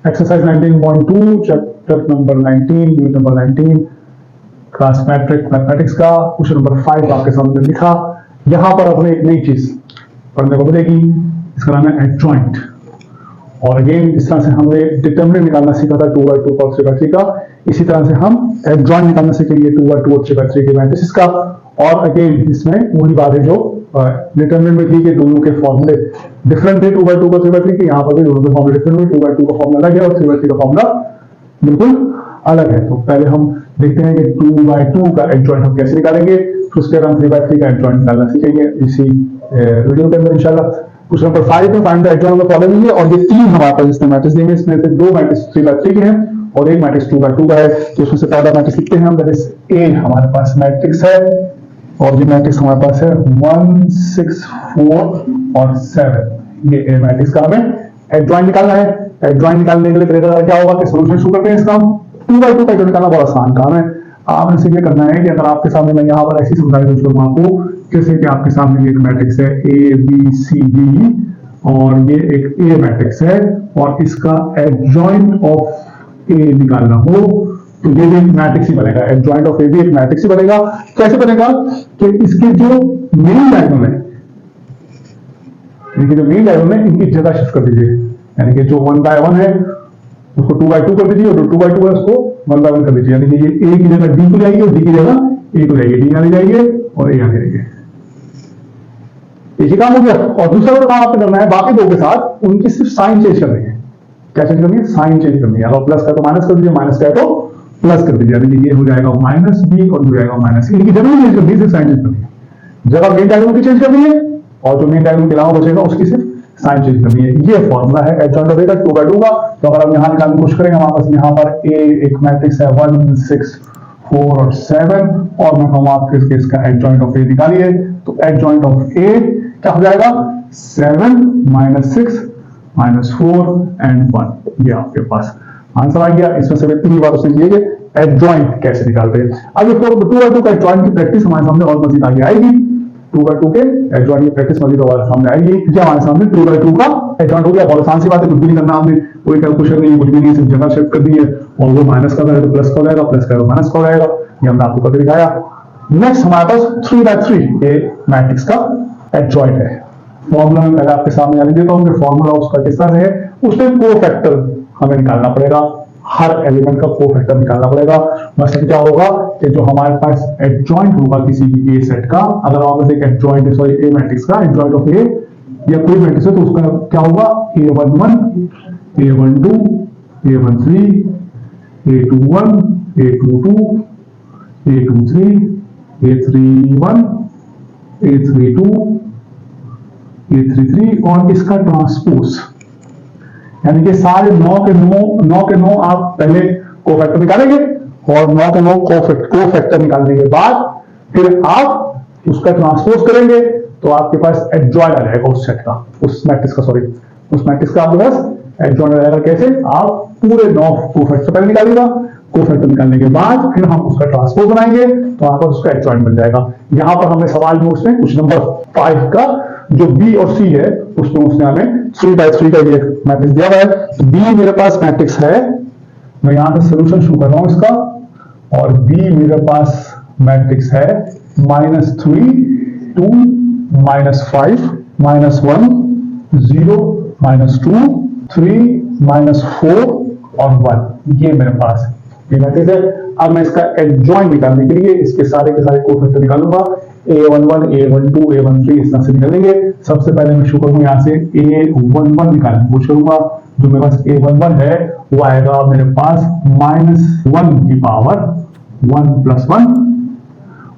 Exercise 19.2 chapter number 19 unit number 19 class mathematics का question number 5 आपके सामने लिखा। यहां पर अपने एक नई चीज पढ़ने को मिलेगी, इसका नाम है एडजॉइंट। और अगेन इस तरह से हमें डिटरमिनेंट निकालना सीखा था 2/2 और 3/3 का, इसी तरह से हम एडजॉइंट निकालना सीखेंगे 2/2 और 3/3 के मैट्रिसेस का। और अगेन इसमें वही बात है जो डिटरमिनेंट में थी कि दोनों के फॉर्मूले डिफरेंट थे 2/2 का 3/3 के, यहाँ पर भी दोनों के फॉर्मूले डिफरेंट हुए। 2/2 का फॉर्मूला अलग है और 3/3 का फॉर्मूला बिल्कुल अलग है। तो पहले हम देखते हैं कि 2/2 का एडजॉइंट हम कैसे निकालेंगे, फिर उसके बाद हम 3/3 का एडजॉइंट निकालना सीखेंगे इसी वीडियो के अंदर इंशाल्लाह। क्वेश्चन नंबर 5 में find the adjoint of the following है, और ये तीन हमारे पास इसमें मैट्रिक्स देंगे। इसमें से दो मैट्रिक्स 3/3 के हैं और एक मैट्रिक्स 2/2 का है। तो उसमें से पहला मैट्रिक्स लिखते हैं हम, दैट इज ए हमारे पास मैट्रिक्स है, और ये मैट्रिक्स हमारे पास है 1 6 4 और 7। ये ए मैट्रिक्स का हमें एडजॉइंट निकालना है। एडजॉइंट निकालने के लिए तरीका क्या होगा कि सॉल्यूशन शुरू करते हैं इसका। 2/2 का एडजॉइंट निकालना बहुत आसान काम है। आपने सिर्फ ये करना है कि अगर आपके सामने मैं यहाँ पर ऐसी समझाने की कोशिश करूँ आपको, जैसे कि आपके सामने एक मैट्रिक्स है ए बी सी डी, और ये एक ए मैट्रिक्स है, और इसका एडजॉइंट ऑफ ए निकालना हो तो ये भी एक मैट्रिक्स ही बनेगा। एडजॉइंट ऑफ ए भी एक मैट्रिक्स ही बनेगा। कैसे बनेगा कि इसके जो मेन डायगोनल है, इनकी जो मेन डायगोनल है इनकी जगह शिफ्ट कर दीजिए। यानी कि जो 1/1 है उसको 2/2 कर दीजिए, और जो 2/2 है उसको 1/1 कर दीजिए। यानी कि ये ए की जगह डी को जाएगी और डी की जगह ए को जाएगी, डी आने जाएंगे और ए आने जाएंगे। एक ही काम हो गया। और दूसरा काम आपको करना है बाकी दो के साथ उनकी सिर्फ साइन चेंज करनी है। क्या चेंज करनी है? साइन चेंज करनी है। अगर प्लस का तो माइनस कर दीजिए, माइनस का तो प्लस कर दीजिए। यानी कि ये हो जाएगा माइनस बी और हो जाएगा माइनस सी। इनकी जगह चेंज करनी है, सिर्फ साइन चेंज करनी है। जगह मेन डायगोनल की चेंज करनी है और जो मेन डायगोनल के अलावा बचेगा उसकी सिर्फ साइन चेंज करनी है। ये फॉर्मूला है एडजॉइंट ऑफ ए का 2/2 का। तो अगर हम यहाँ निकालने की कोशिश करेंगे, हमारे पास यहाँ पर ए एक मैट्रिक्स है 1 6 4 और 7, और मैं कहूँ आपके इसका एडजॉइंट ऑफ ए निकालिए। तो एडजॉइंट ऑफ ए क्या हो जाएगा? 7 -6 -4 एंड 1। ये आपके पास आंसर आ गया। इसमें से तीन बार उसने किए एडजॉइंट कैसे निकालते हैं। अब 2/2 का एडजॉइंट की प्रैक्टिस हमारे सामने और मजीद आगे आएगी। 2/2 के एडजॉइंट की प्रैक्टिस मजीद और सामने आएगी। क्या हमारे सामने 2/2 का एडजॉइंट हो गया। बहुत आसान सी बात है, कुछ भी नहीं करना, आपने कोई कैलकुलेशन नहीं, कुछ भी नहीं, सिर्फ जगह शिफ्ट कर दी है। और वो माइनस का है तो प्लस का हो जाएगा, प्लस का तो माइनस का हो जाएगा। ये हमने आपको करके दिखाया। नेक्स्ट हमारे पास 3/3 ये मैट्रिक्स का एडजॉइंट है। फॉर्मूला में पहले आपके सामने लिख देता हूं कि फॉर्मूला उसका किस तरह है। उसमें कोफैक्टर हमें निकालना पड़ेगा, हर एलिमेंट का कोफैक्टर निकालना पड़ेगा। मतलब क्या होगा कि जो हमारे पास एडजॉइंट होगा किसी भी ए सेट का, अगर आप एक एडजॉइंट सॉरी ए मैट्रिक्स का एडजॉइंट ऑफ ए या कोई मैट्रिक्स है, तो उसका क्या होगा? A11 A12 A13 A21 A22 A23 A31 A32 A33 और इसका ट्रांसपोज। यानी कि सारे 9 के 9 आप पहले कोफैक्टर निकालेंगे, और 9 के 9 कोफैक्टर निकालने के बाद फिर आप उसका ट्रांसपोज करेंगे, तो आपके पास एडजॉइंट आ जाएगा उस सेट का, उस मैट्रिक्स का, सॉरी उस मैट्रिक्स का आपके पास एडजॉइंट आ जाएगा। कैसे? आप पूरे 9 कोफैक्टर पहले निकालिएगा, कोफैक्टर निकालने के बाद फिर हम उसका ट्रांसपोज बनाएंगे, तो आपको उसका एडजॉइंट मिल जाएगा। यहां पर हमने सवाल में उसने कुछ नंबर 5 का जो बी और सी है उसमें उसने हमें 3/3 का ये मैट्रिक्स दिया हुआ है। तो बी मेरे पास मैट्रिक्स है, मैं यहां से सोल्यूशन शुरू कर रहा हूं इसका, और बी मेरे पास मैट्रिक्स है -3 2 -5 -1 0 -2 3 -4 और 1। ये मेरे पास ये मैट्रिक्स है। अब मैं इसका एडजॉइंट निकालने के लिए इसके सारे के सारे कोफैक्टर निकालूंगा। A11 A12 A13 इस तरह से निकालेंगे। सबसे पहले मैं शुरू करूंगा यहाँ से A11 निकालने की कोशिश करूंगा। जो मेरे पास A11 है वो आएगा मेरे पास -1 की पावर 1 + 1,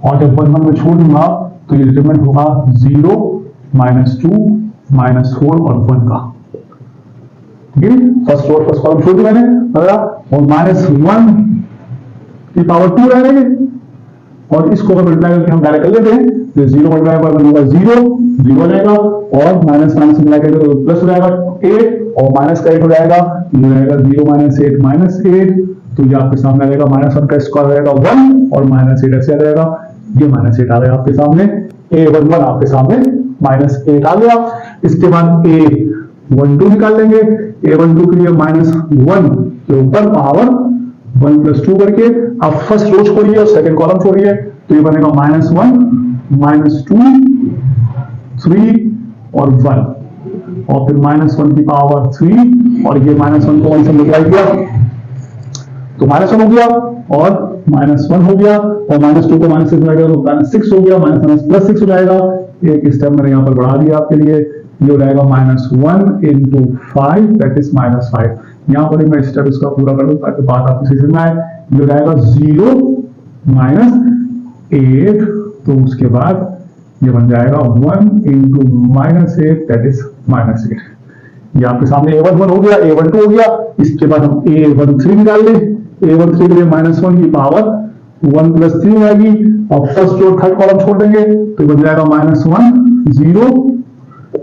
और जब 1 में छोड़ दूंगा तो ये डिटरमिनेंट होगा 0 -2 -4 और 1 का। फर्स्ट कॉलम छोड़ दी मैंने, और -1 की पावर 2 रहेंगे, और इसको अगर मल्टीप्लाई करके हम डायरेक्ट कर लेते हैं तो 0 मल्टीप्लाई बाय 1 होगा 0 जाएगा, और माइनस मल्टीप्लाई करेंगे तो प्लस हो जाएगा 8, और माइनस का 8 हो जाएगा, ये रहेगा 0 -8 -8। तो ये आपके सामने आएगा -1 का स्क्वायर रहेगा 1, और -8 ऐसे आ जाएगा। ये -8 आ गया आपके सामने। A11 आपके सामने -8 आ गया। इसके बाद 1 2 निकाल लेंगे। a12 के लिए -1 के ऊपर पावर 1 + 2 करके अब फर्स्ट रो छोड़िए और सेकंड कॉलम छोड़िए, तो ये बनेगा -1 -2 3 और 1 और फिर -1 की पावर 3 और ये -1 को 1 से मल्टीप्लाई किया तो -1 हो गया और -1 हो गया और -2 को -6 में तो -6 हो गया, +6 हो जाएगा। एक स्टेप मैंने यहाँ पर बढ़ा दिया आपके लिए, ये हो जाएगा -1 × 5 दैट इज -5। यहाँ पर मैं स्टेप इसका पूरा कर दूं ताकि बात आपको समझ में आए। ये हो जाएगा 0 -8 तो उसके बाद ये बन जाएगा 1 × -8 दैट इज -8। ये आपके सामने a11 हो गया, a12 हो गया। इसके बाद हम a13 निकाल लें। a13 के लिए -1 की पावर 1 + 3 हो जाएगी और फर्स्ट और थर्ड कॉलम छोड़ देंगे तो बन जाएगा -1 0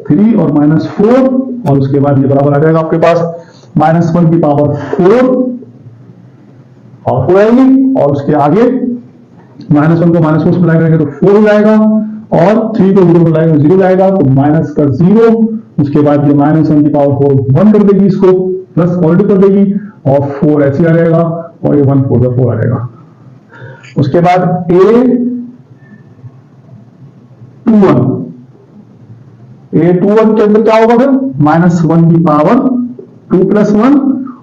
3 और -4 और उसके बाद ये बराबर आ जाएगा आपके पास -1 की पावर 4 और हो जाएगी और उसके आगे -1 को -4 से मिलाएंगे तो 4 हो जाएगा और 3 को 0 मिलाएंगे 0 जाएगा तो माइनस का 0। उसके बाद ये -1 की पावर 4 1 कर देगी, इसको प्लस पॉजिटिव कर देगी और 4 ऐसे आ जाएगा और ये 1 4 4 आ जाएगा। उसके बाद a21 के अंदर क्या होगा फिर -1 की पावर 2 + 1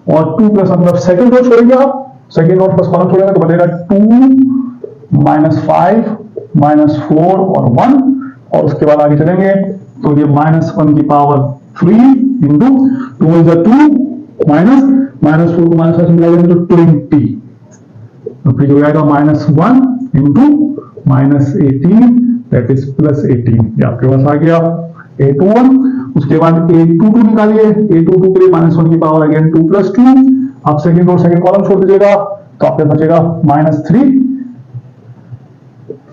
और 2 + 1 मतलब सेकंड रो छोड़ेंगे आप, सेकंड रो फर्स्ट कॉलम छोड़ेंगे तो बनेगा 2 -5 -4 और 1 और उसके बाद आगे चलेंगे तो ये -1 की पावर 3 इंटू 2 × 2 -4 को -5 से मिलाएंगे तो 20 तो फिर हो जाएगा -1 × -18 दैट इज +18। ये आपके पास आ गया a21। उसके बाद a22 निकालिए। a22 के लिए -1 की पावर अगेन 2 + 2। आप सेकंड और सेकंड कॉलम छोड़ दीजिएगा तो आपके बचेगा -3।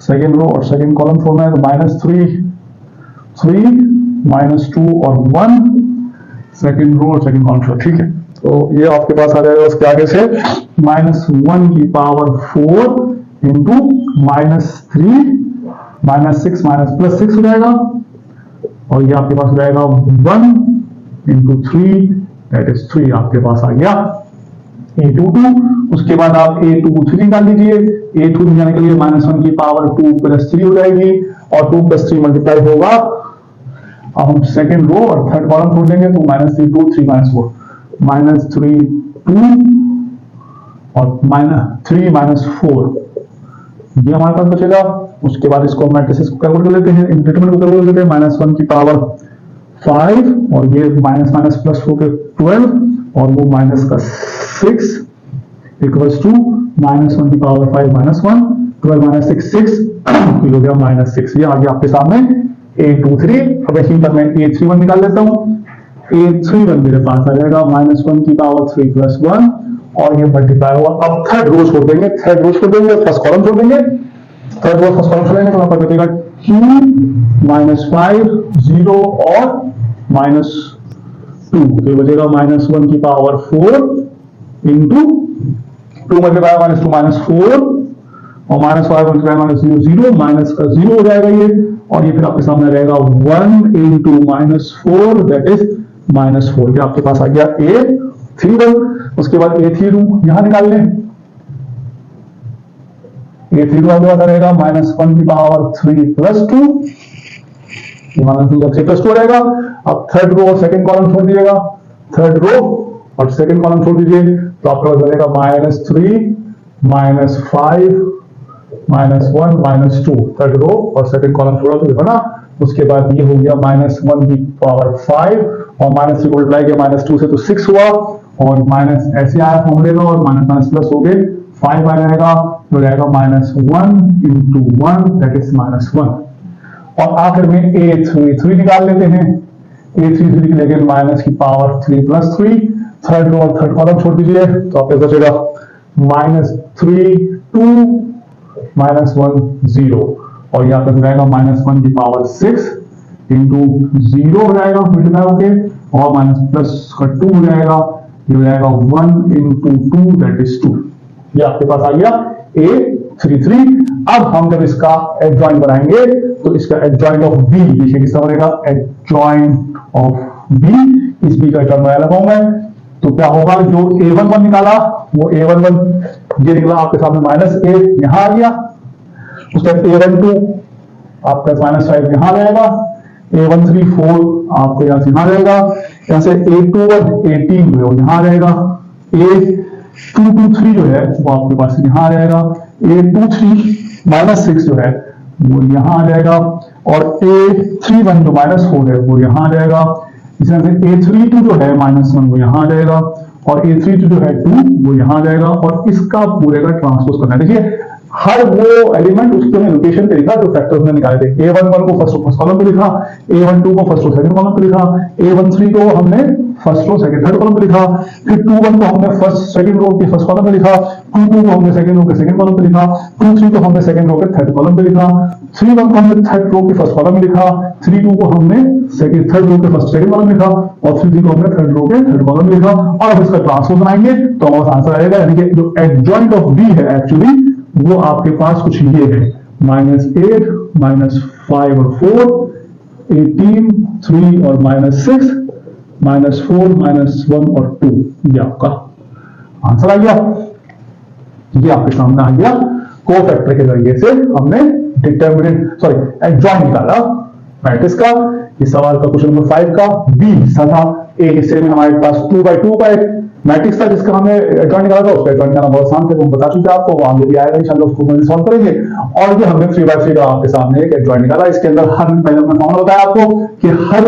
सेकंड रो और सेकंड कॉलम छोड़ना है तो -3 3 -2 और 1 सेकंड रो और सेकंड कॉलम छोड़, ठीक है। तो ये आपके पास आ जाएगा उसके आगे से -1 की पावर 4 इंटू -3 -6 +6 हो जाएगा और ये आपके पास हो जाएगा 1 × 3 दैट इज 3 आपके पास आ गया a22। उसके बाद आप a23 निकाल लीजिए। a2 निकालने के लिए -1 की पावर 2 + 3 हो जाएगी और 2 + 3 मल्टीप्लाई होगा। अब हम सेकंड रो और थर्ड कॉलम छोड़ देंगे तो -3 2 3 -4 -3 2 और -3 -4 ये हमारे पास बचेगा। उसके बाद इसको मैट्रिसेस को कैलकुलेट कर लेते हैं, इंडिटरमिनेंट को कैलकुलेट कर लेते हैं। -1 की पावर 5 और ये माइनस प्लस हो गए 12 और वो माइनस का 6 इक्वल्स टू -1 की पावर 5 -1 12 - 6 6 हो गया -6। ये आ गया आपके सामने a23। अब यहीं पर मैं a31 निकाल लेता हूँ। a31 मेरे पास आ जाएगा -1 की पावर 3 + 1 और ये मल्टीप्लाई होगा। अब थर्ड रो छोड़ देंगे, फर्स्ट कॉलम छोड़ देंगे, थर्ड रो फर्स्ट कॉलम छोड़ेंगे तो वहां पर बचेगा 2 -5 0 और -2 तो बचेगा -1 की पावर 4 इंटू 2 मल्टीप्लाई -2 -4 और -5 मल्टीप्लाई -0 0 माइनस का 0 हो जाएगा ये और ये फिर आपके सामने रहेगा 1 इंटू -4 दैट इज -4। ये आपके पास आ गया a31। उसके बाद a32 यहां निकाल लें। a32 आपका रहेगा -1 की पावर 3 + 2 -3 + 2 रहेगा। अब थर्ड रो और सेकंड कॉलम छोड़ दीजिएगा, थर्ड रो और सेकंड कॉलम छोड़ दीजिए तो आपका बनेगा -3 -5 -1 -2 थर्ड रो और सेकंड कॉलम छोड़ा तो बना। उसके बाद ये हो गया -1 की पावर 5 और -3 को मल्टीप्लाई किया -2 से तो 6 हुआ और माइनस ऐसे आया फॉर्मूले में और माइनस प्लस हो गए 5 आ जाएगा तो जाएगा -1 × 1 दैट इज -1। और आखिर में a33 निकाल लेते हैं। a33 के लिए माइनस की पावर 3 + 3 थर्ड रो और थर्ड कॉलम छोड़ दीजिए तो आपके पास बचेगा -3 2 -1 0 और यहाँ पर जाएगा -1 की पावर 6 इंटू 0 हो जाएगा मल्टीप्लाई होके और माइनस प्लस का 2 हो जाएगा, ये हो जाएगा 1 × 2 दैट इज 2। ये आपके पास आ गया a33। अब हम जब इसका एडजॉइंट बनाएंगे तो इसका एडजॉइंट ऑफ b देखिए किसका बनेगा, एडजॉइंट ऑफ b इस बी का रिटर्न लगाऊं मैं, तो क्या होगा, जो a11 निकाला वो a11 ये निकला आपके सामने -8 यहां आ गया, उसके बाद a12 आपका -5 यहां रहेगा, a13 4 आपको यहां से यहां रहेगा, यहां से a21 18 जो है यहां रहेगा, a223 जो है वो आपके पास यहां रहेगा, a23 -6 जो है वो यहां आ जाएगा, और a31 जो -4 है वो यहां आ जाएगा, इस तरह से a32 जो है -1 वो यहां आ जाएगा, और a32 जो है 2 वो यहां आ जाएगा, और इसका पूरे का ट्रांसपोज करना है। देखिए हर वो एलिमेंट उसके लोकेशन पे लिखा जो फैक्टर्स ने निकाले थे, a11 को फर्स्ट कॉलम पे लिखा, a12 को फर्स्ट रो सेकंड कॉलम पे लिखा, a13 को हमने first row second third column पे लिखा, फिर 21 को हमने फर्स्ट सेकंड रो के फर्स्ट कॉलम पे लिखा, 22 को हमने सेकंड रो के सेकंड कॉलम पे लिखा, 23 को हमने सेकंड रो के थर्ड कॉलम पे लिखा, 31 को हमने थर्ड रो के फर्स्ट कॉलम में लिखा, 32 को हमने थर्ड रो के फर्स्ट सेकंड कॉलम में लिखा, और 33 को हमने थर्ड रो के थर्ड कॉलम में लिखा, और अब इसका ट्रांसपोज बनाएंगे तो हमारा आंसर आएगा, यानी कि जो एडजॉइंट ऑफ बी है एक्चुअली वो आपके पास कुछ ये है, -8 -5 और 4 18 3 और -6 -4 -1 और 2, ये आपका आंसर आ गया। ये आपके सामने आ गया, कोफैक्टर के जरिए से हमने डिटरमिनेंट एडजॉइंट निकाला मैट्रिक्स का। इस सवाल का क्वेश्चन नंबर 5 का बी हिस्सा था, ए हिस्से में हमारे पास 2x2 का एक मैट्रिक्स था जिसका हमने एडजॉइंट निकाला था, उसका एडजॉइंट निकालना बहुत आसान था, हम बता चुके आपको, वो आगे भी आएगा इंशाल्लाह, उसको हम सॉल्व करेंगे। और ये हमने 3x3 का आपके सामने एक एडजॉइंट निकाला, इसके अंदर हर पहले हमने फॉर्मूला बताया आपको कि हर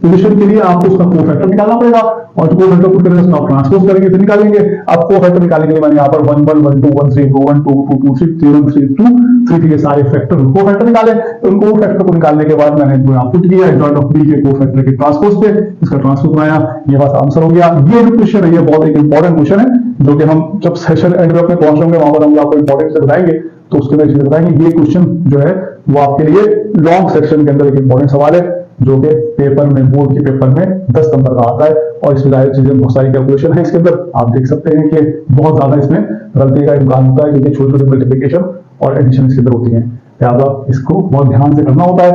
पोजीशन के लिए आपको उसका कोफैक्टर निकालना पड़ेगा, और जो कोफैक्टर पुट करके उसमें आप ट्रांसपोज करेंगे फिर निकालेंगे। अब कोफैक्टर निकालने के लिए मैंने यहाँ पर 1 1 1 2 1 3 2 1 2 2 2 3 3 1 3 2 3 के सारे फैक्टर कोफैक्टर निकाले। उन कोफैक्टर को निकालने के बाद मैंने यहाँ पुट किया एडजॉइंट ऑफ बी के कोफैक्टर के ट्रांसपोज पे, इसका ट्रांसपोज बनाया, ये बात आंसर हो गया। ये जो क्वेश्चन है ये बहुत एक इंपॉर्टेंट क्वेश्चन है, जो कि हम जब सेशन एंड में पहुंच होंगे वहां पर हम आपको इंपॉर्टेंट से बताएंगे, तो उसके अंदर बताएंगे। ये क्वेश्चन जो है वो आपके लिए लॉन्ग सेक्शन के अंदर एक इंपॉर्टेंट सवाल है, जो कि पेपर में, बोर्ड के पेपर में 10 नंबर का आता है, और इसमें सारी चीजें बहुत सारी कैलकुलेशन है इसके अंदर। आप देख सकते हैं कि बहुत ज्यादा इसमें गलती का इम्कान होता है, क्योंकि छोटी छोटी मल्टीप्लिकेशन और एडिशन इसके अंदर होती है, लिहाजा इसको बहुत ध्यान से करना होता है।